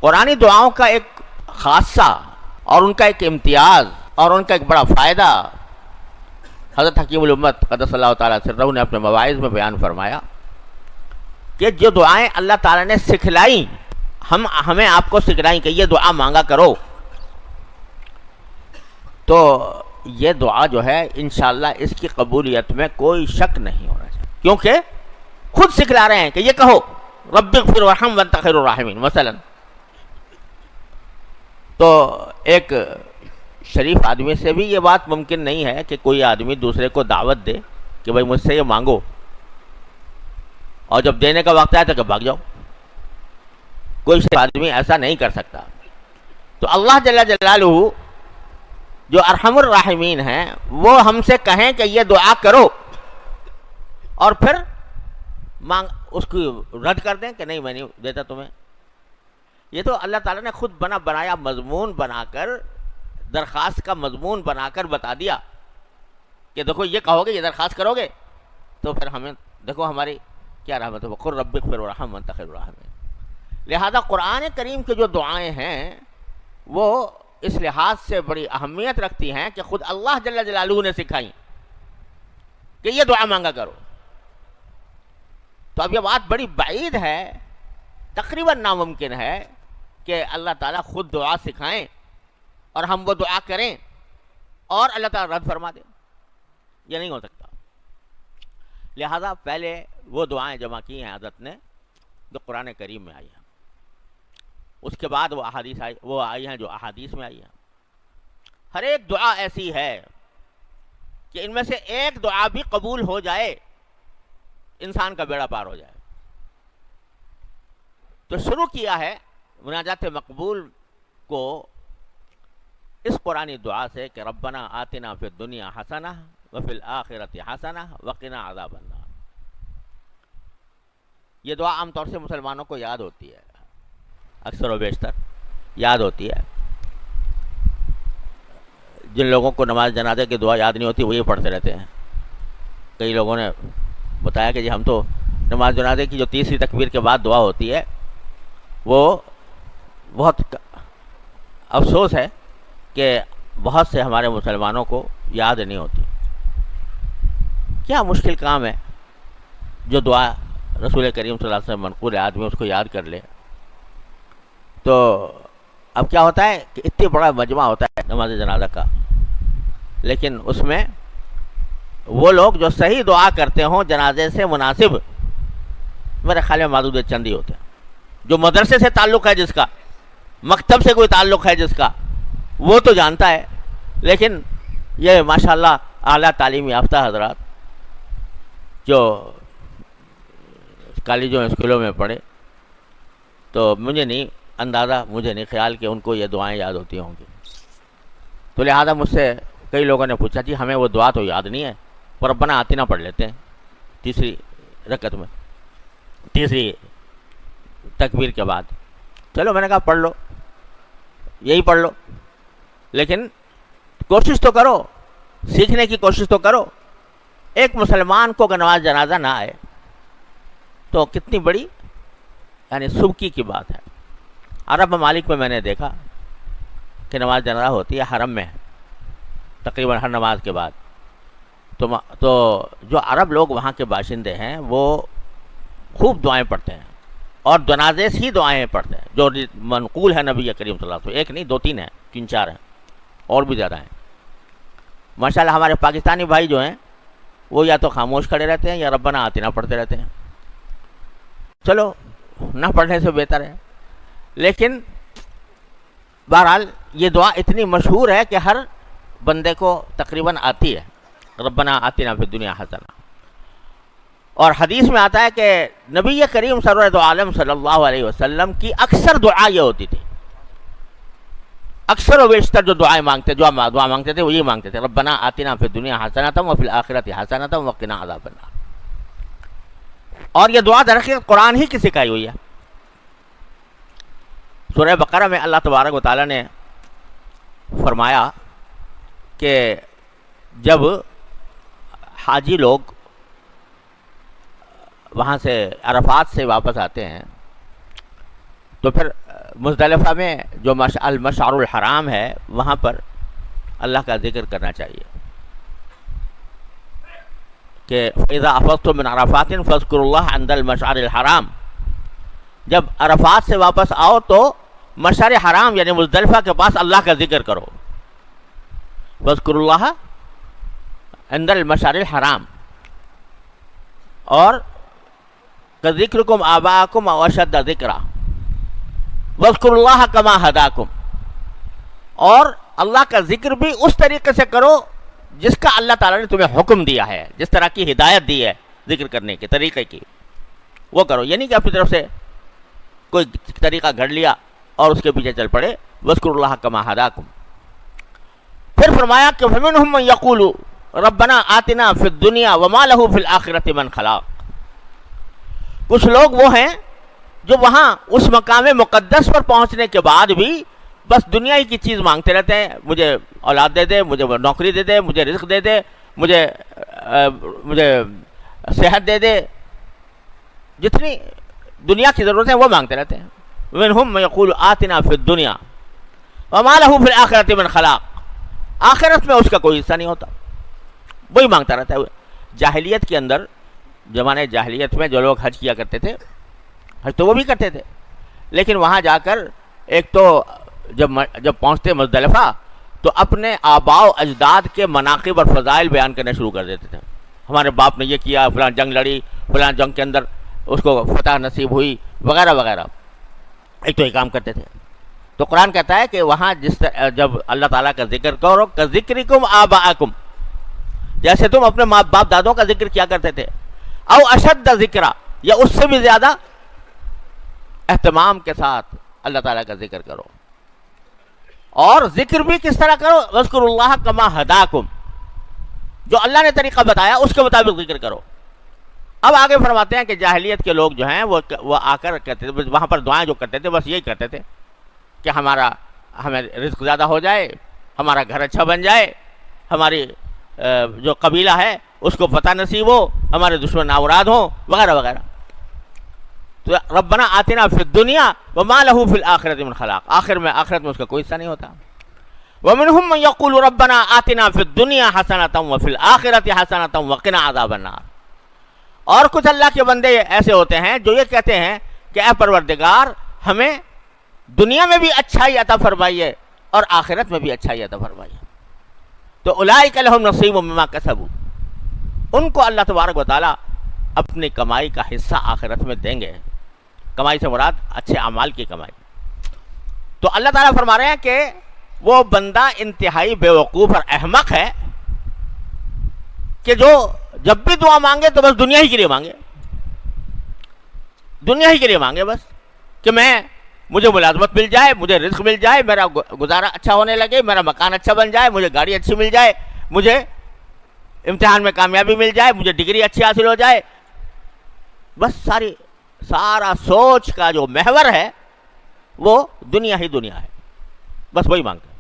قرآنی دعاؤں کا ایک خاصہ اور ان کا ایک امتیاز اور ان کا ایک بڑا فائدہ حضرت حکیم الامت قدس اللہ تعالیٰ سرہ نے اپنے مواعظ میں بیان فرمایا کہ جو دعائیں اللہ تعالیٰ نے سکھلائیں، ہمیں آپ کو سکھلائیں کہ یہ دعا مانگا کرو، تو یہ دعا جو ہے انشاءاللہ اس کی قبولیت میں کوئی شک نہیں ہونا چاہیے، کیونکہ خود سکھلا رہے ہیں کہ یہ کہو رب اغفر وارحم وانت خیر الراحمین مثلا. تو ایک شریف آدمی سے بھی یہ بات ممکن نہیں ہے کہ کوئی آدمی دوسرے کو دعوت دے کہ بھائی مجھ سے یہ مانگو، اور جب دینے کا وقت آئے تو کہ بھاگ جاؤ. کوئی شریف آدمی ایسا نہیں کر سکتا. تو اللہ جل جلالہ جو ارحم الراحمین ہیں وہ ہم سے کہیں کہ یہ دعا کرو اور پھر اس کو رد کر دیں کہ نہیں میں نہیں دیتا تمہیں. یہ تو اللہ تعالیٰ نے خود بنایا مضمون بنا کر، درخواست کا مضمون بنا کر بتا دیا کہ دیکھو یہ کہو گے، یہ درخواست کرو گے تو پھر ہمیں دیکھو ہماری کیا رحمت ہے، وقل رب اغفر وارحم وانت خیر الراحمین. لہذا قرآن کریم کی جو دعائیں ہیں وہ اس لحاظ سے بڑی اہمیت رکھتی ہیں کہ خود اللہ جل جلالہ نے سکھائیں کہ یہ دعا مانگا کرو. تو اب یہ بات بڑی بعید ہے، تقریباً ناممکن ہے کہ اللہ تعالیٰ خود دعا سکھائیں اور ہم وہ دعا کریں اور اللہ تعالیٰ رد فرما دیں. یہ نہیں ہو سکتا. لہذا پہلے وہ دعائیں جمع کی ہیں حضرت نے جو قرآن کریم میں آئی ہیں، اس کے بعد وہ آئی ہیں جو احادیث میں آئی ہیں. ہر ایک دعا ایسی ہے کہ ان میں سے ایک دعا بھی قبول ہو جائے انسان کا بیڑا پار ہو جائے. تو شروع کیا ہے مناجات مقبول کو اس قرآنی دعا سے کہ ربنا آتنا فی الدنیا حسنہ وفی الآخرۃ حسنہ وقنا عذاب النار. یہ دعا عام طور سے مسلمانوں کو یاد ہوتی ہے، اکثر و بیشتر یاد ہوتی ہے. جن لوگوں کو نماز جنازے کی دعا یاد نہیں ہوتی وہ یہ پڑھتے رہتے ہیں. کئی لوگوں نے بتایا کہ جی ہم تو نماز جنازے کی جو تیسری تکبیر کے بعد دعا ہوتی ہے وہ بہت افسوس ہے کہ بہت سے ہمارے مسلمانوں کو یاد نہیں ہوتی. کیا مشکل کام ہے جو دعا رسول کریم صلی اللہ علیہ وسلم منقول ہے، آدمی اس کو یاد کر لے. تو اب کیا ہوتا ہے کہ اتنی بڑا مجمع ہوتا ہے نماز جنازہ کا، لیکن اس میں وہ لوگ جو صحیح دعا کرتے ہوں جنازے سے مناسب، میرے خیال میں معدود چند ہی ہوتے ہیں. جو مدرسے سے تعلق ہے جس کا، مکتب سے کوئی تعلق ہے جس کا، وہ تو جانتا ہے. لیکن یہ ماشاءاللہ اعلیٰ تعلیم یافتہ حضرات جو کالجوں اسکولوں میں پڑھے، تو مجھے نہیں خیال کہ ان کو یہ دعائیں یاد ہوتی ہوں گی. تو لہذا مجھ سے کئی لوگوں نے پوچھا جی ہمیں وہ دعا تو یاد نہیں ہے، پر ربنا آتنا پڑھ لیتے ہیں تیسری رکعت میں، تیسری تکبیر کے بعد. چلو میں نے کہا پڑھ لو، یہی پڑھ لو، لیکن کوشش تو کرو، سیکھنے کی کوشش تو کرو. ایک مسلمان کو اگر نماز جنازہ نہ آئے تو کتنی بڑی یعنی سبکی کی بات ہے. عرب ممالک میں نے دیکھا کہ نماز جنازہ ہوتی ہے حرم میں تقریباً ہر نماز کے بعد. تو جو عرب لوگ وہاں کے باشندے ہیں وہ خوب دعائیں پڑھتے ہیں اور جنازے سے ہی دعائیں پڑھتے ہیں جو منقول ہے نبی کریم صلی اللہ علیہ وسلم. ایک نہیں، 2 3 ہیں، 3 4 ہیں، اور بھی زیادہ ہیں. ماشاءاللہ ہمارے پاکستانی بھائی جو ہیں وہ یا تو خاموش کھڑے رہتے ہیں یا ربنا آتنا پڑھتے رہتے ہیں. چلو نہ پڑھنے سے بہتر ہے. لیکن بہرحال یہ دعا اتنی مشہور ہے کہ ہر بندے کو تقریباً آتی ہے، ربنا آتنا فی الدنیا حسنہ. اور حدیث میں آتا ہے کہ نبی کریم سرورت عالم صلی اللہ علیہ وسلم کی اکثر دعا یہ ہوتی تھی، اکثر و بیشتر جو دعائیں مانگتے، جو دعا مانگتے تھے وہ یہ مانگتے تھے ربنا آتنا فی الدنیا حسنۃ وفی الآخرۃ حسنۃ وقنا عذاب النار. اور یہ دعا در حقیقت قرآن ہی کی سکھائی ہوئی ہے. سورہ بقرہ میں اللہ تبارک و تعالیٰ نے فرمایا کہ جب حاجی لوگ وہاں سے عرفات سے واپس آتے ہیں تو پھر مزدلفہ میں جو المشعر الحرام ہے وہاں پر اللہ کا ذکر کرنا چاہیے کہ اذا افضتم من عرفات فاذکروا اللہ عند المشعر الحرام. جب عرفات سے واپس آؤ تو مشعر حرام یعنی مزدلفہ کے پاس اللہ کا ذکر کرو. فاذکروا اللہ عند المشعر الحرام. اور کذکرکم آباءکم او اشد ذکرا واذکروا اللہ کما ہداکم. اور اللہ کا ذکر بھی اس طریقے سے کرو جس کا اللہ تعالیٰ نے تمہیں حکم دیا ہے, جس طرح کی ہدایت دی ہے ذکر کرنے کے طریقے کی, وہ کرو. یعنی کہ اپنی طرف سے کوئی طریقہ گھڑ لیا اور اس کے پیچھے چل پڑے. واذکروا اللہ کما ہداکم. پھر فرمایا کہ فمنہم من یقول ربنا آتنا فی الدنیا وما لہ فی الآخرۃ من خلاق. کچھ لوگ وہ ہیں جو وہاں اس مقام مقدس پر پہنچنے کے بعد بھی بس دنیا ہی کی چیز مانگتے رہتے ہیں. مجھے اولاد دے دے, مجھے نوکری دے دے, مجھے رزق دے دے, مجھے صحت دے دے, جتنی دنیا کی ضرورت ہے وہ مانگتے رہتے ہیں. منہم من یقول آتنا فی الدنیا وما لہ فی الآخرۃ من خلاق. آخرت میں اس کا کوئی حصہ نہیں ہوتا, وہی مانگتا رہتا ہے. جاہلیت کے اندر, زمانے جاہلیت میں جو لوگ حج کیا کرتے تھے, حج تو وہ بھی کرتے تھے, لیکن وہاں جا کر ایک تو جب پہنچتے مزدلفہ تو اپنے آباء و اجداد کے مناقب اور فضائل بیان کرنا شروع کر دیتے تھے. ہمارے باپ نے یہ کیا, فلاں جنگ لڑی, فلاں جنگ کے اندر اس کو فتح نصیب ہوئی, وغیرہ وغیرہ. ایک تو یہ کام کرتے تھے. تو قرآن کہتا ہے کہ وہاں جب اللہ تعالیٰ کا ذکر کرو کذکرکم آباءکم, جیسے تم اپنے ماں باپ دادوں کا ذکر کیا کرتے تھے, او اشد ذکرا, یا اس سے بھی زیادہ اہتمام کے ساتھ اللہ تعالیٰ کا ذکر کرو. اور ذکر بھی کس طرح کرو, واذکروا اللہ کما ہداکم, جو اللہ نے طریقہ بتایا اس کے مطابق ذکر کرو. اب آگے فرماتے ہیں کہ جاہلیت کے لوگ جو ہیں وہ آ کر کہتے تھے, وہاں پر دعائیں جو کرتے تھے بس یہی کرتے تھے کہ ہمیں رزق زیادہ ہو جائے, ہمارا گھر اچھا بن جائے, ہماری جو قبیلہ ہے اس کو فتح نصیب ہو, ہمارے دشمن ناوراد ہوں, وغیرہ وغیرہ. تو ربنا آتنا فی الدنیا وما لہ فی الآخرۃ من خلاق. آخرت میں اس کا کوئی حصہ نہیں ہوتا. ومنہم من یقول ربنا آتنا فی الدنیا حسنۃ وفی الآخرۃ حسنۃ وقنا عذاب النار. اور کچھ اللہ کے بندے ایسے ہوتے ہیں جو یہ کہتے ہیں کہ اے پروردگار ہمیں دنیا میں بھی اچھائی عطا فرمائیے اور آخرت میں بھی اچھائی عطا فرمائیے. تو اولئک لہم نصیب مما کسبوا, ان کو اللہ تبارک و تعالیٰ اپنی کمائی کا حصہ آخرت میں دیں گے. کمائی سے مراد اچھے اعمال کی کمائی. تو اللہ تعالیٰ فرما رہے ہیں کہ وہ بندہ انتہائی بیوقوف اور احمق ہے کہ جو جب بھی دعا مانگے تو بس دنیا ہی کے لیے مانگے, دنیا ہی کے لیے مانگے بس, کہ مجھے ملازمت مل جائے, مجھے رزق مل جائے, میرا گزارا اچھا ہونے لگے, میرا مکان اچھا بن جائے, مجھے گاڑی اچھی مل جائے, مجھے امتحان میں کامیابی مل جائے, مجھے ڈگری اچھی حاصل ہو جائے. بس سارا سوچ کا جو محور ہے وہ دنیا ہی دنیا ہے, بس وہی مانگتے ہیں.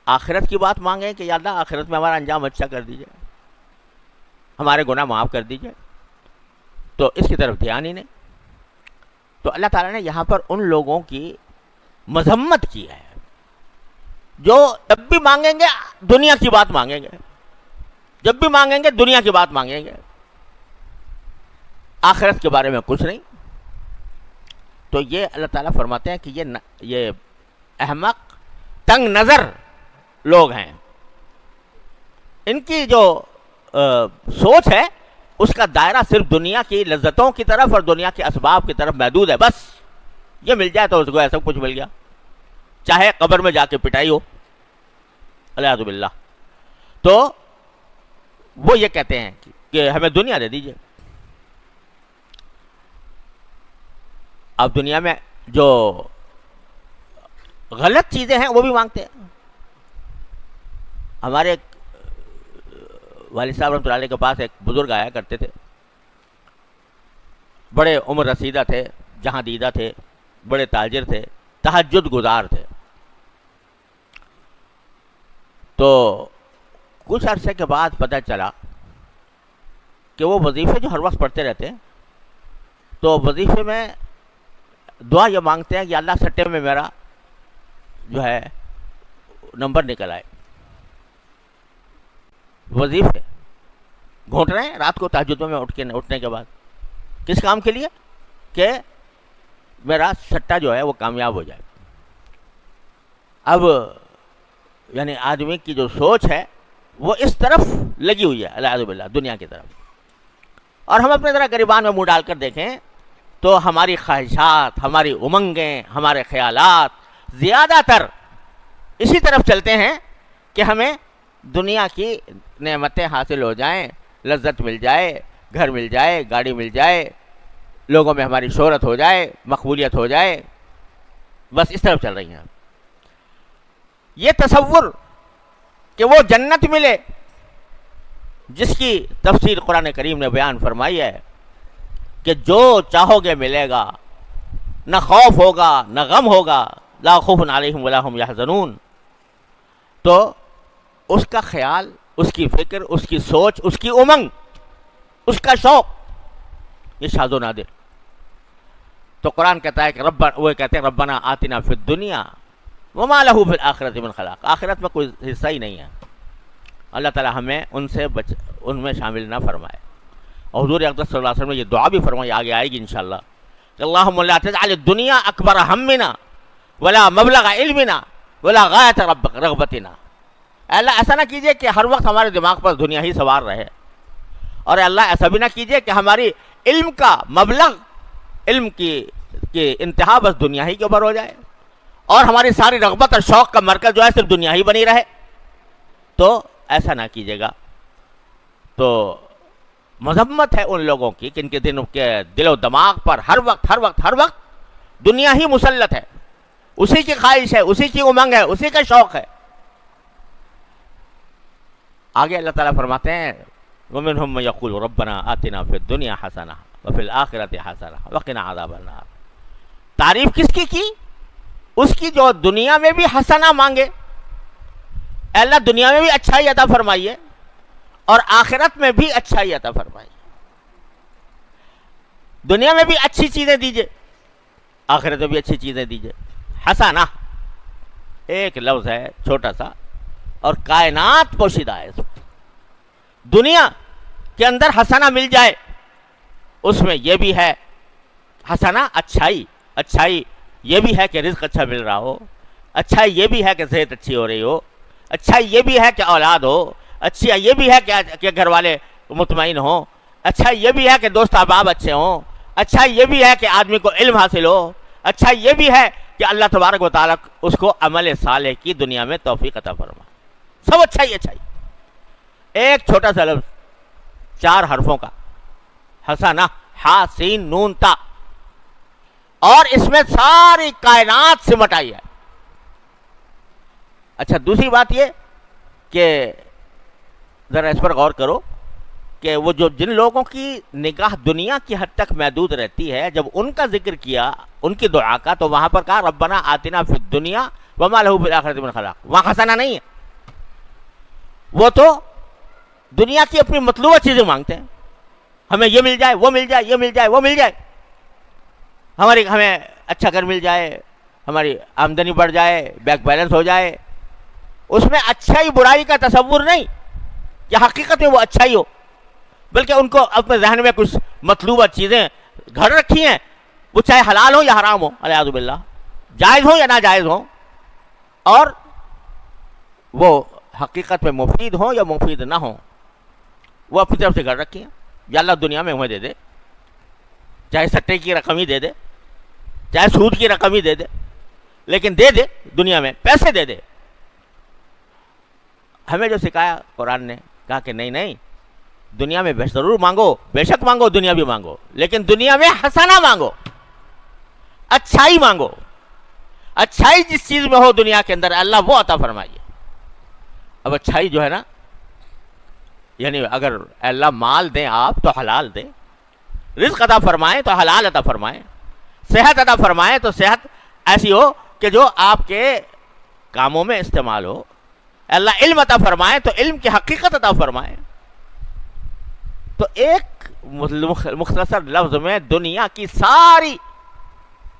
آخرت کی بات مانگیں کہ یا اللہ آخرت میں ہمارا انجام اچھا کر دیجئے, ہمارے گناہ معاف کر دیجئے, تو اس کی طرف دھیان ہی نہیں. تو اللہ تعالیٰ نے یہاں پر ان لوگوں کی مذمت کی ہے جو جب بھی مانگیں گے دنیا کی بات مانگیں گے, جب بھی مانگیں گے دنیا کی بات مانگیں گے, آخرت کے بارے میں کچھ نہیں. تو یہ اللہ تعالیٰ فرماتے ہیں کہ یہ احمق تنگ نظر لوگ ہیں. ان کی جو سوچ ہے اس کا دائرہ صرف دنیا کی لذتوں کی طرف اور دنیا کے اسباب کی طرف محدود ہے. بس یہ مل جائے تو اس کو ایسا کچھ مل گیا, چاہے قبر میں جا کے پٹائی ہو, الیاذ باللہ. تو وہ یہ کہتے ہیں کہ ہمیں دنیا دے دیجئے. اب دنیا میں جو غلط چیزیں ہیں وہ بھی مانگتے ہیں. ہمارے والد صاحب رحمۃ اللہ علیہ کے پاس ایک بزرگ آیا کرتے تھے, بڑے عمر رسیدہ تھے, جہاں دیدہ تھے, بڑے تاجر تھے, تہجد گزار تھے. تو کچھ عرصے کے بعد پتہ چلا کہ وہ وظیفے جو ہر وقت پڑھتے رہتے ہیں, تو وظیفے میں دعا یہ مانگتے ہیں کہ اللہ سٹے میں میرا جو ہے نمبر نکل آئے. وظیفے گھونٹ رہے ہیں رات کو تہجد میں اٹھنے کے بعد، کس کام کے لیے؟ کہ میرا سٹا جو ہے وہ کامیاب ہو جائے. اب یعنی آدمی کی جو سوچ ہے وہ اس طرف لگی ہوئی ہے العیاذ باللہ، دنیا کی طرف. اور ہم اپنے ذرا گریبان میں منہ ڈال کر دیکھیں تو ہماری خواہشات، ہماری امنگیں، ہمارے خیالات زیادہ تر اسی طرف چلتے ہیں کہ ہمیں دنیا کی نعمتیں حاصل ہو جائیں، لذت مل جائے، گھر مل جائے، گاڑی مل جائے، لوگوں میں ہماری شہرت ہو جائے، مقبولیت ہو جائے، بس اس طرف چل رہی ہیں. یہ تصور کہ وہ جنت ملے جس کی تفسیر قرآن کریم نے بیان فرمائی ہے کہ جو چاہو گے ملے گا، نہ خوف ہوگا نہ غم ہوگا، لا خوف علیہم ولا ہم یحزنون. تو اس کا خیال، اس کی فکر، اس کی سوچ، اس کی امنگ، اس کا شوق یہ شاذ و نادر. تو قرآن کہتا ہے کہ وہ کہتے ہیں ربنا آتنا فی الدنیا وما لہ فی الآخرۃ من خلاق. آخرت میں کوئی حصہ ہی نہیں ہے. اللہ تعالی ہمیں ان میں شامل نہ فرمائے. اور حضور اقدس صلی اللہ علیہ وسلم نے یہ دعا بھی فرمائی، آگے آئے گی انشاءاللہ، کہ اللہم لا تجعل الدنیا اکبر ہمنا ولا مبلغ علمنا ولا غایۃ رغبتنا. اللہ ایسا نہ کیجئے کہ ہر وقت ہمارے دماغ پر دنیا ہی سوار رہے، اور اللہ ایسا بھی نہ کیجئے کہ ہماری علم کا مبلغ، علم کی انتہا بس دنیا ہی کے اوپر ہو جائے، اور ہماری ساری رغبت اور شوق کا مرکز جو ہے صرف دنیا ہی بنی رہے. تو ایسا نہ کیجیے گا. تو مذمت ہے ان لوگوں کی کہ ان کے دل و دماغ پر ہر وقت دنیا ہی مسلط ہے، اسی کی خواہش ہے، اسی کی امنگ ہے، اسی کا شوق ہے. آگے اللہ تعالیٰ فرماتے ہیں وَمِنْهُمْ مَن يَقُولُ رَبَّنَا آتِنَا فِي الدُّنْيَا حَسَنَةً وَفِي الْآخِرَةِ حَسَنَةً وَقِنَا عَذَابَ النَّارِ. تعریف کس کی؟ اس کی جو دنیا میں بھی حسنہ مانگے، اللہ دنیا میں بھی اچھائی عطا فرمائیے اور آخرت میں بھی اچھائی عطا فرمائیے. دنیا میں بھی اچھی چیزیں دیجئے، آخرت میں بھی اچھی چیزیں دیجئے. حسنہ ایک لفظ ہے چھوٹا سا، اور کائنات پوشیدہ ہے. دنیا کے اندر حسنہ مل جائے، اس میں یہ بھی ہے حسنہ اچھائی یہ بھی ہے کہ رزق اچھا مل رہا ہو، اچھائی یہ بھی ہے کہ صحت اچھی ہو رہی ہو، اچھائی یہ بھی ہے کہ اولاد ہو، اچھا یہ بھی ہے کہ گھر والے مطمئن ہوں، اچھا یہ بھی ہے کہ دوست احباب اچھے ہوں، اچھا یہ بھی ہے کہ آدمی کو علم حاصل ہو، اچھا یہ بھی ہے کہ اللہ تبارک و تعالیٰ اس کو عمل صالح کی دنیا میں توفیق عطا فرما. سب اچھائی. ایک چھوٹا سا لفظ 4 حرفوں کا، حسنہ، ہا سین نون تا، اور اس میں ساری کائنات سمٹ آئی ہے. اچھا دوسری بات یہ کہ ذرا اس پر غور کرو کہ وہ جن لوگوں کی نگاہ دنیا کی حد تک محدود رہتی ہے، جب ان کا ذکر کیا ان کی دعا کا، تو وہاں پر کہا ربنا آتنا فی الدنیا وما لہ فی الآخرۃ من خلاق. وہاں حسنہ نہیں ہے، وہ تو دنیا کی اپنی مطلوبہ چیزیں مانگتے ہیں. ہمیں یہ مل جائے، وہ مل جائے، یہ مل جائے، وہ مل جائے، ہمیں اچھا گھر مل جائے، ہماری آمدنی بڑھ جائے، بینک بیلنس ہو جائے. اس میں اچھائی برائی کا تصور نہیں کہ حقیقت میں وہ اچھائی ہو، بلکہ ان کو اپنے ذہن میں کچھ مطلوبہ چیزیں گھر رکھی ہیں، وہ چاہے حلال ہو یا حرام ہو، والعیاذ باللہ، جائز ہو یا ناجائز ہو، اور وہ حقیقت میں مفید ہوں یا مفید نہ ہوں، وہ اپنی طرف سے گھر رکھی ہیں. یا اللہ دنیا میں ہمیں دے دے، چاہے سٹے کی رقم ہی دے دے، چاہے سود کی رقم ہی دے دے، لیکن دے دے، دنیا میں پیسے دے دے. ہمیں جو سکھایا قرآن نے، کہا کہ نہیں، دنیا میں ضرور مانگو، بے شک مانگو، دنیا بھی مانگو، لیکن دنیا میں حسنہ مانگو، اچھائی مانگو. اچھائی جس چیز میں ہو دنیا کے اندر اللہ وہ عطا فرمائیے. اب اچھائی جو ہے نا، یعنی اگر اللہ مال دیں آپ تو حلال دیں، رزق عطا فرمائیں تو حلال عطا فرمائیں، صحت عطا فرمائیں تو صحت ایسی ہو کہ جو آپ کے کاموں میں استعمال ہو. اللہ علم عطا فرمائے تو علم کی حقیقت عطا فرمائے. تو ایک مختصر لفظ میں دنیا کی ساری